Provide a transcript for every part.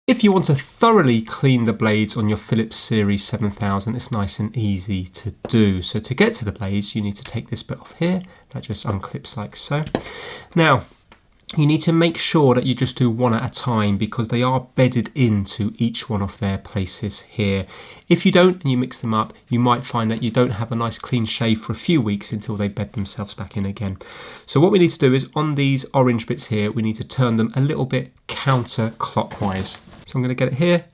If you want to thoroughly clean the blades on your Philips Series 7000, it's nice and easy to do. So to get to the blades, you need to take this bit off here. That just unclips like so. Now, you need to make sure that you just do one at a time because they are bedded into each one of their places here. If you don't and you mix them up, you might find that you don't have a nice clean shave for a few weeks until they bed themselves back in again. So what we need to do is on these orange bits here, we need to turn them a little bit counterclockwise. So I'm going to get it here,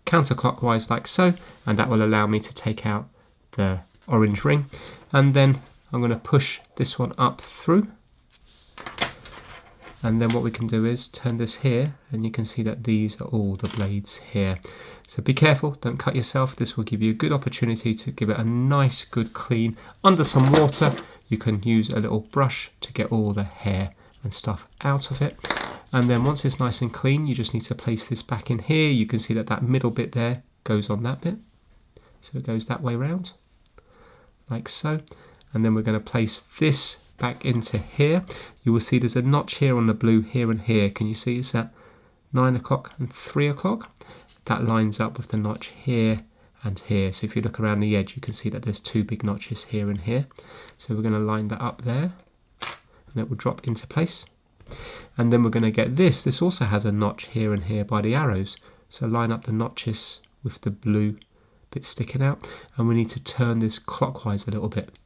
counterclockwise like so, and that will allow me to take out the orange ring. And then I'm going to push this one up through. And then what we can do is turn this here, and you can see that these are all the blades here. So be careful, don't cut yourself. This will give you a good opportunity to give it a nice good clean under some water. You can use a little brush to get all the hair and stuff out of it. And then once it's nice and clean, you just need to place this back in here. You can see that that middle bit there goes on that bit. So it goes that way round, like so. And then we're going to place this back into here. You will see there's a notch here on the blue here and here. Can you see it's at 9 o'clock and 3 o'clock? That lines up with the notch here and here. So if you look around the edge, you can see that there's two big notches here and here. So we're going to line that up there, and it will drop into place. And then we're going to get this. This also has a notch here and here by the arrows. So line up the notches with the blue bit sticking out. And we need to turn this clockwise a little bit.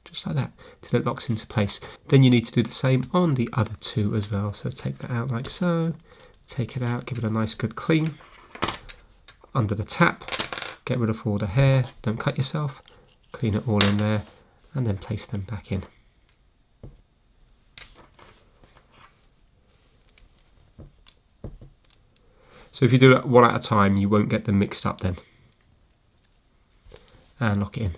Just like that, till it locks into place. Then you need to do the same on the other two as well. So take that out like so, take it out, give it a nice good clean. Under the tap, get rid of all the hair, don't cut yourself, clean it all in there, and then place them back in. So if you do it one at a time, you won't get them mixed up then. And lock it in.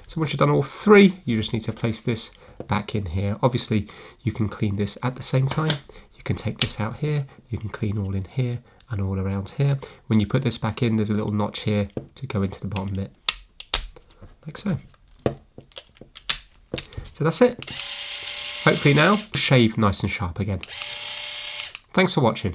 So once you've done all three, you just need to place this back in here. Obviously, you can clean this at the same time. You can take this out here. You can clean all in here and all around here. When you put this back in, there's a little notch here to go into the bottom bit, like so. So that's it. Hopefully now, shave nice and sharp again. Thanks for watching.